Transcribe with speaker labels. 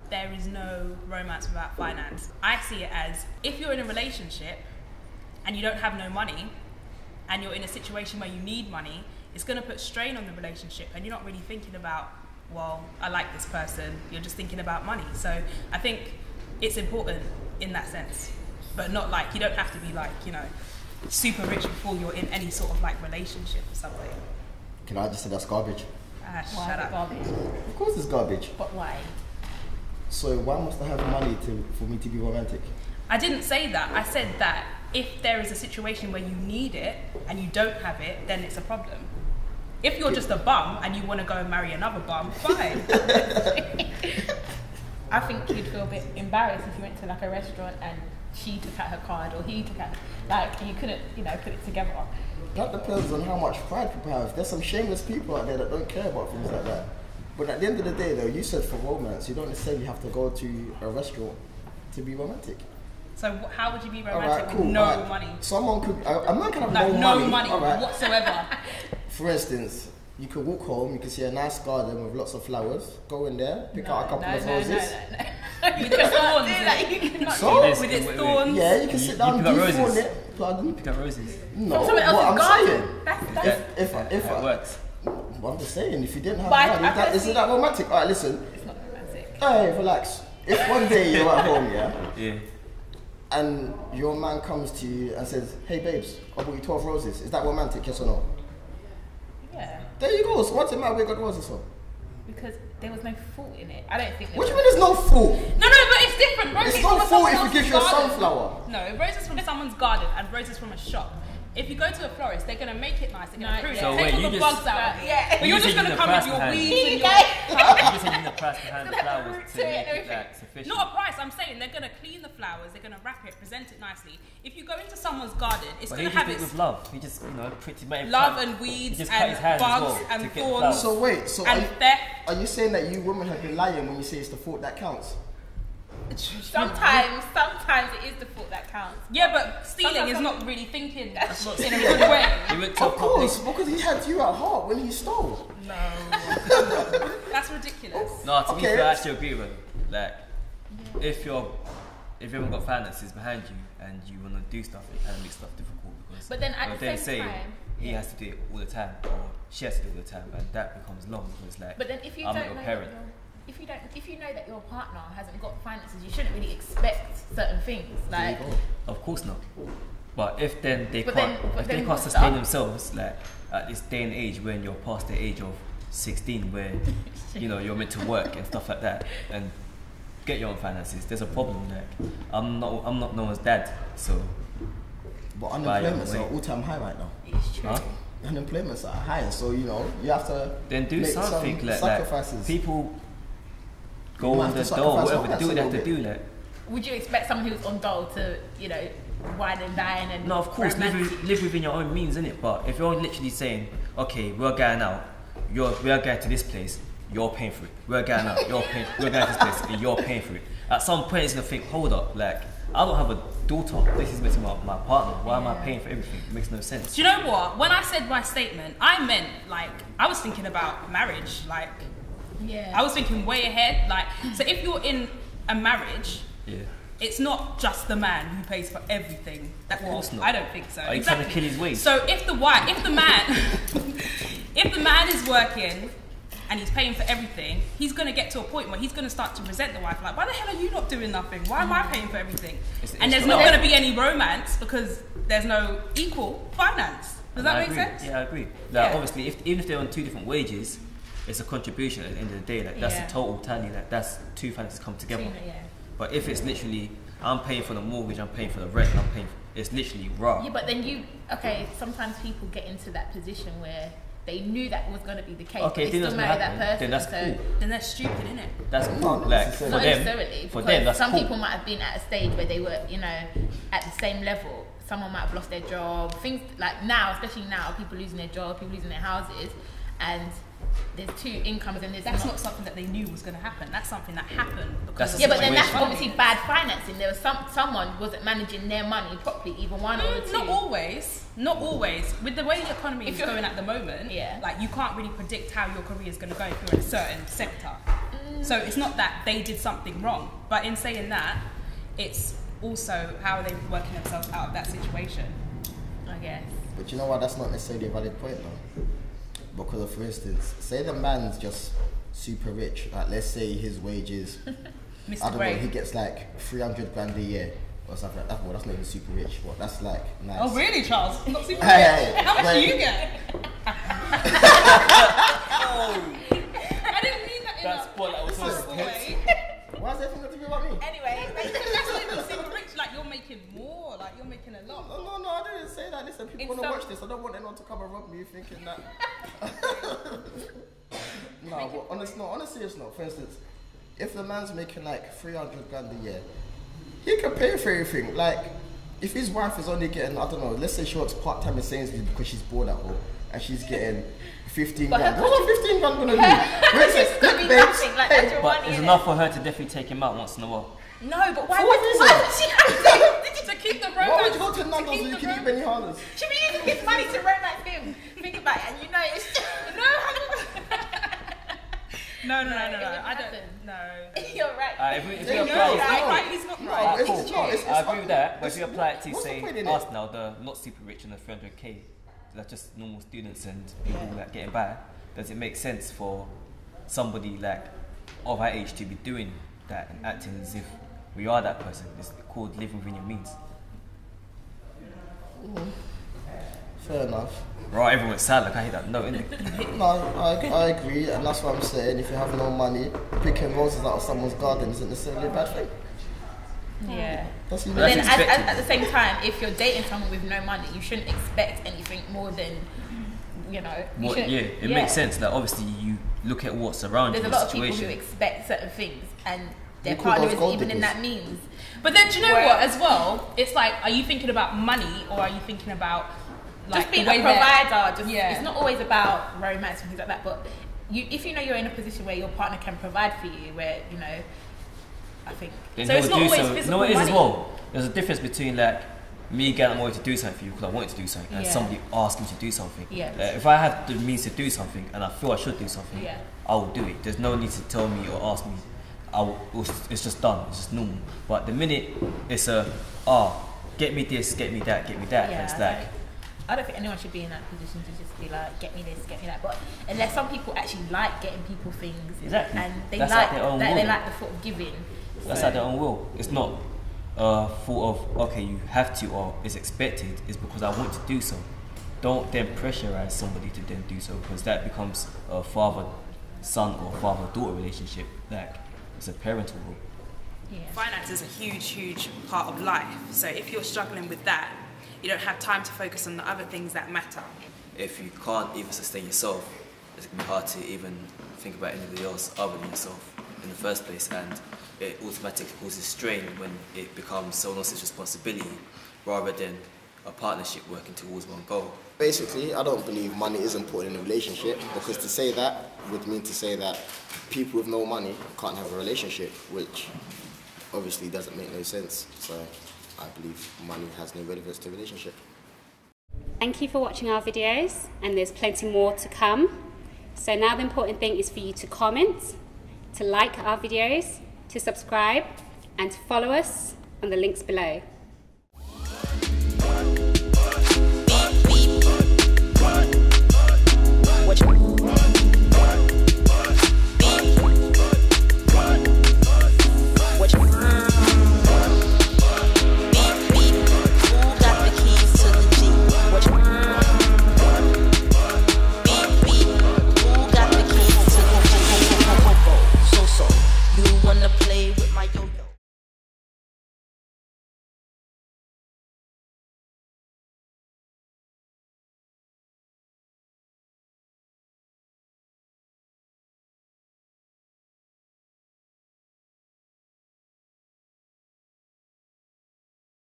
Speaker 1: there is no romance without finance. I see it as, if you're in a relationship and you don't have no money and you're in a situation where you need money, it's going to put strain on the relationship, and you're not really thinking about, well, I like this person. You're just thinking about money. So I think it's important in that sense, but not like, you don't have to be like, you know, super rich before you're in any sort of like relationship or something.
Speaker 2: Can I just say that's garbage?
Speaker 1: Shut up.
Speaker 3: Garbage?
Speaker 2: Of course it's garbage.
Speaker 3: But why?
Speaker 2: So why must I have money for me to be romantic?
Speaker 1: I didn't say that. I said that if there is a situation where you need it and you don't have it, then it's a problem. If you're just a bum and you want to go and marry another bum, fine.
Speaker 3: I think you'd feel a bit embarrassed if you went to like a restaurant and she took out her card or he took out, like, you couldn't, you know, put it together.
Speaker 2: That depends on how much pride people have. There's some shameless people out there that don't care about things like that. But at the end of the day though, you said for romance, you don't necessarily have to go to a restaurant to be romantic.
Speaker 1: So how would you be romantic with no money?
Speaker 2: Someone could, a man can have
Speaker 1: Like
Speaker 2: no
Speaker 1: money
Speaker 2: right.
Speaker 1: whatsoever.
Speaker 2: For instance, you could walk home, you can see a nice garden with lots of flowers, go in there, pick out a couple of roses.
Speaker 1: With the thorns in it.
Speaker 3: You cannot
Speaker 2: So?
Speaker 3: do this.
Speaker 1: With its thorns.
Speaker 2: Yeah, you can sit down and
Speaker 4: pick out
Speaker 2: defawn
Speaker 4: roses.
Speaker 2: it. Pardon?
Speaker 4: Pick up roses.
Speaker 2: No,
Speaker 3: Someone
Speaker 2: what I'm
Speaker 3: else's garden.
Speaker 2: saying,
Speaker 3: That's
Speaker 2: if
Speaker 4: It works.
Speaker 2: well, I'm just saying, if you didn't have
Speaker 3: But
Speaker 2: money, isn't that romantic? Alright, listen.
Speaker 3: it's not romantic.
Speaker 2: Hey, relax. If one day you're at home, yeah,
Speaker 4: Yeah.
Speaker 2: and your man comes to you and says, hey babes, I bought you 12 roses, is that romantic, yes or no?
Speaker 3: Yeah.
Speaker 2: There you go, so what's the matter we got roses for?
Speaker 3: Because there was no fault in it. I don't think there
Speaker 2: What do you
Speaker 3: was.
Speaker 2: mean there's no fault?
Speaker 1: No, but it's different. Roses
Speaker 2: It's not
Speaker 1: from
Speaker 2: fault
Speaker 1: someone
Speaker 2: if
Speaker 1: else's
Speaker 2: he gives you a
Speaker 1: garden.
Speaker 2: sunflower.
Speaker 1: No, roses from someone's garden and roses from a shop. If you go to a florist, they're going to make it nice. They're going to prune it.
Speaker 4: So
Speaker 1: Take
Speaker 4: wait,
Speaker 1: all
Speaker 4: you
Speaker 1: the
Speaker 4: just-
Speaker 1: bugs out.
Speaker 3: Yeah.
Speaker 1: But you're
Speaker 4: You
Speaker 1: just
Speaker 4: said
Speaker 1: going to
Speaker 4: you
Speaker 1: come
Speaker 4: need
Speaker 1: with
Speaker 4: a
Speaker 1: your
Speaker 4: price
Speaker 1: weeds
Speaker 4: behind
Speaker 1: and
Speaker 3: it.
Speaker 1: your...
Speaker 4: You just need the price behind the flowers to
Speaker 3: to it
Speaker 4: make
Speaker 3: and
Speaker 4: it
Speaker 3: everything.
Speaker 4: like sufficient.
Speaker 1: Not a price, I'm saying they're going to clean the flowers, they're going to wrap it, present it nicely. If you go into someone's garden, it's
Speaker 4: But
Speaker 1: going
Speaker 4: he
Speaker 1: to
Speaker 4: just
Speaker 1: have
Speaker 4: did it
Speaker 1: its
Speaker 4: with love. He just, pretty much
Speaker 1: love and weeds
Speaker 4: just cut
Speaker 1: and
Speaker 4: his hands as
Speaker 1: bugs
Speaker 4: well to
Speaker 1: and
Speaker 4: get the
Speaker 1: thorns
Speaker 4: flowers.
Speaker 2: So wait, so
Speaker 1: and theft.
Speaker 2: are you saying that you women have been lying when you say it's the fault that counts?
Speaker 3: Sometimes it is the fault that counts.
Speaker 1: Yeah, but stealing
Speaker 3: Sometimes
Speaker 1: is not really thinking
Speaker 3: That's
Speaker 1: in a good way.
Speaker 4: He went to a
Speaker 2: Of
Speaker 4: public.
Speaker 2: course, because he had you at heart when he stole.
Speaker 1: No. That's ridiculous.
Speaker 4: No, to be
Speaker 2: Okay.
Speaker 4: fair, I actually agree with him. Like, if you haven't got finances behind you and you want to do stuff, it kind of makes stuff difficult because.
Speaker 3: But then at the same time,
Speaker 4: he has to do it all the time, or she has to do it all the time, and that becomes long because it's like.
Speaker 3: But then if you
Speaker 4: I'm
Speaker 3: don't
Speaker 4: not
Speaker 3: know
Speaker 4: your parent.
Speaker 3: if you know that your partner hasn't got finances, you shouldn't really expect certain things. Like,
Speaker 4: Of course not. But if then they
Speaker 3: But
Speaker 4: can't,
Speaker 3: then- but
Speaker 4: if they
Speaker 3: then
Speaker 4: can't
Speaker 3: what's
Speaker 4: sustain
Speaker 3: up?
Speaker 4: themselves, like at this day and age when you're past the age of 16, where you're meant to work and stuff like that, and get your own finances, there's a problem. Like I'm not no one's dad, so.
Speaker 2: But unemployment's
Speaker 4: By
Speaker 2: at
Speaker 4: the way.
Speaker 2: all-time high right now.
Speaker 3: it's true.
Speaker 4: Huh?
Speaker 2: Unemployment's at a high, so you have to
Speaker 4: Then do
Speaker 2: make
Speaker 4: something
Speaker 2: some
Speaker 4: like
Speaker 2: sacrifices.
Speaker 4: People go
Speaker 2: You
Speaker 4: on
Speaker 2: have
Speaker 4: the
Speaker 2: to
Speaker 4: dole,
Speaker 2: sacrifice
Speaker 4: whatever
Speaker 2: romance
Speaker 4: they do,
Speaker 2: a
Speaker 4: they have to
Speaker 2: little
Speaker 4: do like.
Speaker 3: Would you expect someone who's on dole to, wine and dine and
Speaker 4: No, of course,
Speaker 3: romantic?
Speaker 4: live within your own means, innit? But if you're literally saying, okay, we're going out, we are going to this place, you're paying for it. We're going out, we're going to this place, and you're paying for it. At some point, it's gonna think, hold up, like I don't have a daughter. This is basically my partner. Why am I paying for everything? It makes no sense.
Speaker 1: Do you know what? When I said my statement, I meant like I was thinking about marriage. Like
Speaker 3: Yeah.
Speaker 1: I was thinking way ahead. Like so, if you're in a marriage,
Speaker 4: Yeah.
Speaker 1: it's not just the man who pays for everything. Of
Speaker 4: course not.
Speaker 1: I don't think so.
Speaker 4: Are you trying to kill his wage?
Speaker 1: So if the man, if the man is working and he's paying for everything, he's gonna get to a point where he's gonna start to resent the wife. Like, why the hell are you not doing nothing? Why am I paying for everything? And there's not gonna be any romance because there's no equal finance. Does that make sense?
Speaker 4: Yeah, I agree. Like,
Speaker 1: Yeah.
Speaker 4: obviously, even if they're on two different wages, it's a contribution at the end of the day. Like, that's
Speaker 3: Yeah.
Speaker 4: the total tally. Like, that's two finances come together.
Speaker 3: Yeah.
Speaker 4: But if it's literally, I'm paying for the mortgage, I'm paying for the rent, it's literally raw.
Speaker 3: Yeah, but then sometimes people get into that position where they knew that was going to be the case.
Speaker 4: Okay,
Speaker 3: but
Speaker 4: then
Speaker 3: they
Speaker 4: that's
Speaker 3: still
Speaker 4: gonna
Speaker 3: marry that
Speaker 4: happen.
Speaker 3: person.
Speaker 4: Then that's
Speaker 3: so
Speaker 4: cool.
Speaker 1: Then they're stupid, innit?
Speaker 4: That's cool.
Speaker 2: Not
Speaker 4: Like,
Speaker 2: necessarily.
Speaker 4: for
Speaker 3: not
Speaker 4: them,
Speaker 3: necessarily,
Speaker 4: for
Speaker 3: because
Speaker 4: them, that's
Speaker 3: some
Speaker 4: cool.
Speaker 3: people might have been at a stage where they were, at the same level. Someone might have lost their job. Things like now, especially now, people losing their jobs, people losing their houses, and there's two incomes and there's
Speaker 1: That's not something that they knew was going to happen. That's something that happened because
Speaker 4: That's
Speaker 3: yeah, but then that's
Speaker 4: situation.
Speaker 3: obviously bad financing. There was someone wasn't managing their money properly, either one or the two.
Speaker 1: Not always. Not always. With the way the economy is going at the moment,
Speaker 3: Yeah.
Speaker 1: like you can't really predict how your career is going to go if you're in a certain sector. So it's not that they did something wrong, but in saying that, it's also how are they working themselves out of that situation.
Speaker 3: I guess.
Speaker 2: But you know what? That's not necessarily a valid point though. Because of, for instance, say the man's just super rich. Like let's say his wages,
Speaker 1: Mr.
Speaker 2: I don't
Speaker 1: Gray.
Speaker 2: know, he gets like 300 grand a year or something like that. Well, that's not even super rich. What? That's like nice.
Speaker 1: Oh really, Charles? Not super
Speaker 2: Hey,
Speaker 1: rich. How much do
Speaker 2: wait.
Speaker 1: you get? I didn't mean that in
Speaker 4: That's
Speaker 1: a
Speaker 4: what I was
Speaker 1: horrible way.
Speaker 2: Why is everything got to be about me?
Speaker 3: Anyway,
Speaker 1: That's not even super rich. Like you're making more. Like you're making a lot.
Speaker 2: No, I didn't say that. Listen, people
Speaker 1: It's
Speaker 2: want to
Speaker 1: some-
Speaker 2: watch this. I don't want anyone to come and rob me thinking that. No, but on a serious note, for instance, if the man's making like 300 grand a year, he can pay for everything. Like, if his wife is only getting, I don't know, let's say she works part time in Sainsbury's because she's bored at home and she's getting 15
Speaker 3: But
Speaker 2: grand.
Speaker 3: her-
Speaker 2: What's 15 grand gonna do?
Speaker 3: it's gonna be nothing. Like that's your
Speaker 4: But
Speaker 3: money.
Speaker 4: it's
Speaker 3: innit?
Speaker 4: enough for her to definitely take him out once in a while.
Speaker 3: No, but why
Speaker 2: For
Speaker 3: would
Speaker 2: what reason?
Speaker 3: why would she have to?
Speaker 1: To keep the
Speaker 2: Why would
Speaker 1: romance.
Speaker 2: you go to Nando's when you
Speaker 1: keep
Speaker 2: can
Speaker 1: the
Speaker 2: eat Benihana's?
Speaker 3: She be using his money to romance him. Think about it, and you know it's just,
Speaker 1: No.
Speaker 3: it wouldn't
Speaker 1: I don't.
Speaker 3: happen.
Speaker 1: No.
Speaker 3: You're right.
Speaker 4: If we
Speaker 2: Yeah,
Speaker 4: apply
Speaker 2: no,
Speaker 1: He's
Speaker 4: it,
Speaker 1: not right. He's not
Speaker 2: No,
Speaker 1: right.
Speaker 2: it's
Speaker 4: cool.
Speaker 2: true. It's
Speaker 4: I agree
Speaker 2: not-
Speaker 4: with that. But if
Speaker 2: it's-
Speaker 4: you apply it to
Speaker 2: what's the
Speaker 4: say
Speaker 2: point in
Speaker 4: us
Speaker 2: it?
Speaker 4: now, the not super rich and the 300k, that's just normal students and people like getting by. Does it make sense for somebody like of our age to be doing that and acting as if we are that person? It's called living within your means.
Speaker 2: Fair enough.
Speaker 4: Right, everyone's sad. Like I hear that. No, innit?
Speaker 2: No, I agree, and that's what I'm saying. If you have no money, picking roses out of someone's garden isn't necessarily a bad thing.
Speaker 3: Yeah.
Speaker 2: That's
Speaker 3: But
Speaker 2: even
Speaker 3: then
Speaker 4: That's
Speaker 3: at
Speaker 4: expected.
Speaker 3: the same time, if you're dating someone with no money, you shouldn't expect anything more than, you know. You
Speaker 4: What,
Speaker 3: shouldn't-
Speaker 4: yeah, it makes sense that obviously you look at what's around
Speaker 3: There's
Speaker 4: you,
Speaker 3: a
Speaker 4: the
Speaker 3: lot of people
Speaker 4: situation.
Speaker 3: who expect certain things, and their
Speaker 2: We call
Speaker 3: partner
Speaker 2: those
Speaker 3: isn't
Speaker 2: gold
Speaker 3: even in
Speaker 2: diggers.
Speaker 3: that means.
Speaker 1: But then, do you know
Speaker 3: Where-
Speaker 1: what? As well, it's like, are you thinking about money or are you thinking about like
Speaker 3: Just being
Speaker 1: the way
Speaker 3: a
Speaker 1: that-
Speaker 3: provider. Just,
Speaker 1: Yeah.
Speaker 3: It's not always about romance and things like that, but if you know you're in a position where your partner can provide for you, where, you know, I think.
Speaker 4: Then
Speaker 1: So
Speaker 4: he'll
Speaker 1: it's not
Speaker 4: do
Speaker 1: always
Speaker 4: so. You know
Speaker 1: physical
Speaker 4: what it is as
Speaker 1: money.
Speaker 4: well? There's a difference between like me getting money to do something for you because I wanted to do something, and
Speaker 3: Yeah.
Speaker 4: somebody asking me to do something.
Speaker 3: Yeah.
Speaker 4: If I have the means to do something and I feel I should do something,
Speaker 3: Yeah.
Speaker 4: I will do it. There's no need to tell me or ask me. It's just done. It's just normal. But the minute it's get me this, get me that, get me that,
Speaker 3: Yeah,
Speaker 4: it's
Speaker 3: I
Speaker 4: like.
Speaker 3: I don't think anyone should be in that position to just be like, get me this, get me that. But unless some people actually like getting people things,
Speaker 4: Exactly.
Speaker 3: and they
Speaker 4: That's
Speaker 3: like
Speaker 4: like their own
Speaker 3: they
Speaker 4: will.
Speaker 3: like the thought of giving.
Speaker 4: That's
Speaker 3: So-
Speaker 4: at their own will. It's not thought of okay, you have to or is expected. It's because I want to do so. Don't then pressurize somebody to then do so because that becomes a father-son or father-daughter relationship. Like it's a parental role.
Speaker 3: Yeah.
Speaker 1: Finance is a huge part of life. So if you're struggling with that, you don't have time to focus on the other things that matter.
Speaker 4: If you can't even sustain yourself, it's gonna be hard to even think about anybody else other than yourself in the first place, and it automatically causes strain when it becomes someone else's responsibility rather than a partnership working towards one goal.
Speaker 2: Basically, I don't believe money is important in a relationship because to say that would mean to say that people with no money can't have a relationship, which obviously doesn't make no sense. So I believe money has no relevance to a relationship.
Speaker 5: Thank you for watching our videos, and there's plenty more to come. So now the important thing is for you to comment, to like our videos, to subscribe, and to follow us on the links below.
Speaker 6: You wanna play with my yo